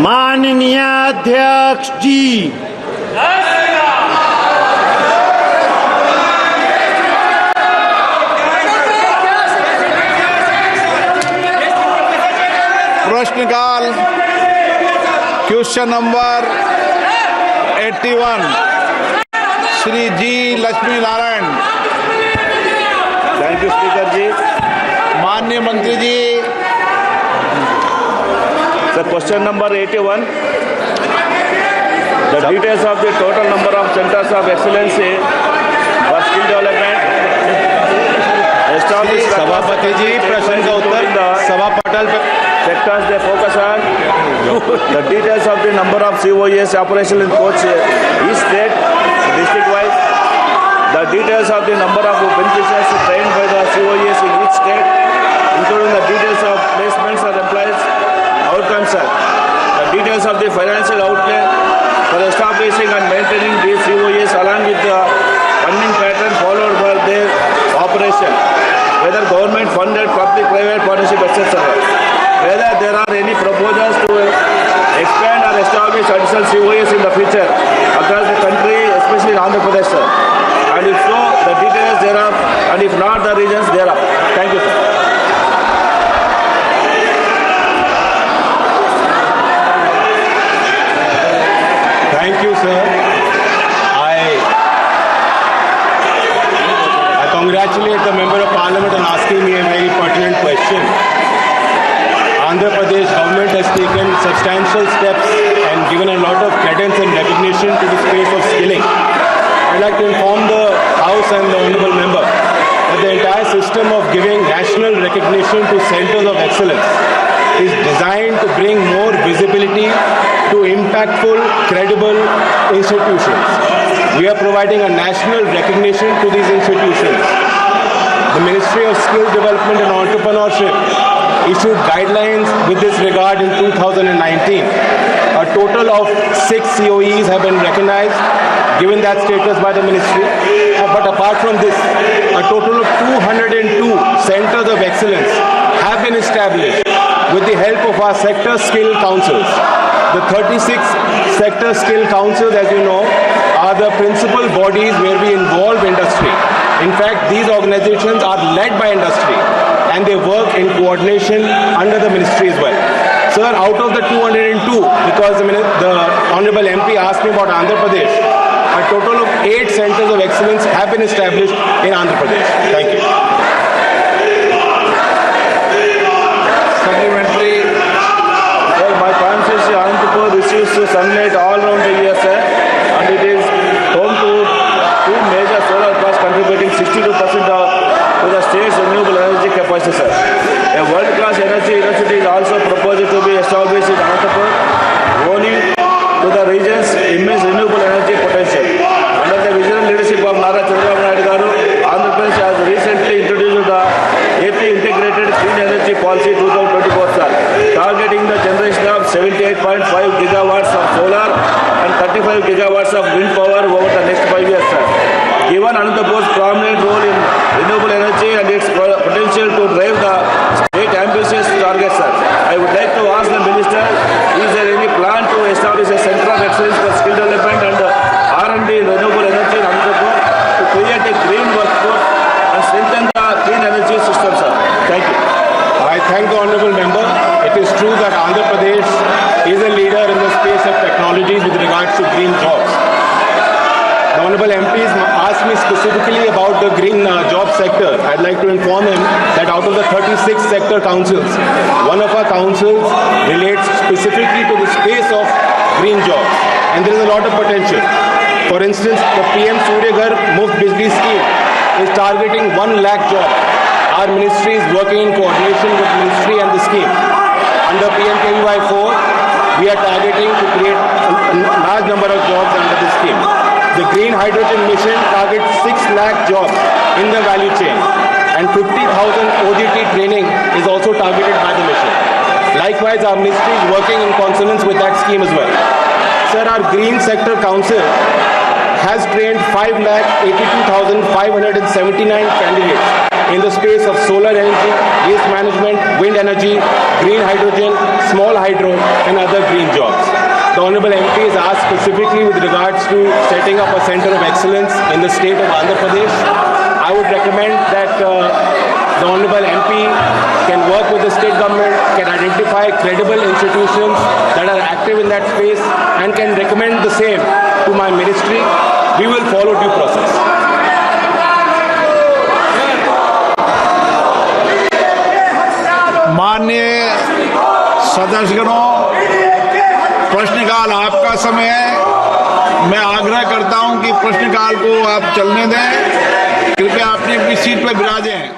माननीय अध्यक्ष जी, प्रश्नकाल question number 81 Shri G Lakshmi Narayan. Thank you speaker ji. माननीय मंत्री जी। The question number 81. The details of the total number of centers of excellence for skill development established. सभापति जी, प्रश्न का उत्तर सभा पटल पर sectors they focus on. The details of the number of COEs operational in coach each state, district wise. The details of the number of beneficiaries trained by the COEs in each state, including the details of placements or employees. Outcomes, sir. The details of the financial outlay for establishing and maintaining these COEs along with the funding pattern followed by their operation, whether government funded, public, private partnership, etc. Whether there are any proposals to expand or establish additional COEs in the future across the country, especially in Andhra Pradesh, sir. And if so, the details thereof, and if not, the regions thereof. Thank you, sir. Thank you, sir. I congratulate the Member of Parliament on asking me a very pertinent question. Andhra Pradesh government has taken substantial steps and given a lot of credence and recognition to the space of skilling. I'd like to inform the House and the Honourable Member that the entire system of giving national recognition to centres of excellence is designed to bring more visibility to impactful, credible institutions. We are providing a national recognition to these institutions. The Ministry of Skill Development and Entrepreneurship issued guidelines with this regard in 2019. A total of 6 COEs have been recognized, given that status by the Ministry. But apart from this, a total of 202 centers of excellence have been established with the help of our sector skill councils. The 36 sector skill councils, as you know, are the principal bodies where we involve industry. In fact, these organizations are led by industry and they work in coordination under the ministry as well. Sir, out of the 202, because the Honorable MP asked me about Andhra Pradesh, a total of 8 centers of excellence have been established in Andhra Pradesh. Thank you. Supplementary. Well, my constituency Anantapur receives sunlight all around the year, sir, and it is home to 2 major solar parks contributing 62% to the state's renewable energy capacity, sir. A world-class energy university is also proposed to be established in Anantapur, owing to the region's immense renewable energy potential. Under the visionary leadership of Nara Chandrababu Naidu Garu, Andhra Pradesh has recently introduced the AP Integrated Clean Energy Policy 2024, sir, targeting the generation of 78.5 gigawatts of solar and 35 gigawatts of wind power over the next 5 years, sir. Given Anantapur's prominent role in renewable energy and its potential to drive the state ambitious targets, sir, I would like to ask the Minister, is there any plan to establish a center of excellence for skill development and R&D in renewable energy in Anantapur to create a green workforce and strengthen the clean energy system, sir? Thank you. I thank the Honourable Member. It is true that Andhra Pradesh is a leader in the space of technologies with regards to green jobs. The Honourable MPs asked me specifically about the green job sector. I'd like to inform him that out of the 36 sector councils, one of our councils relates specifically to the space of green jobs. And there is a lot of potential. For instance, the PM Surya Ghar Muft Bijli scheme is targeting 1 lakh jobs. Our ministry is working in coordination with the ministry and the scheme. Under PMKVY 4, we are targeting to create a large number of jobs under the scheme. The Green Hydrogen Mission targets 6 lakh jobs in the value chain, and 50,000 OJT training is also targeted by the mission. Likewise, our ministry is working in consonance with that scheme as well. Sir, our Green Sector Council has trained 5,82,579 candidates in the space of solar energy, waste management, wind energy, green hydrogen, small hydro and other green jobs. The Honorable MP is asked specifically with regards to setting up a center of excellence in the state of Andhra Pradesh. I would recommend that the Honorable MP can work with the state government, can identify credible institutions that are active in that space and can recommend the same to my ministry. We will follow due process. माननीय सदस्यगणों, प्रश्नकाल आपका समय है। मैं आग्रह करता हूं कि प्रश्नकाल को आप चलने दें। कृपया अपनी अपनी सीट पर विराजें।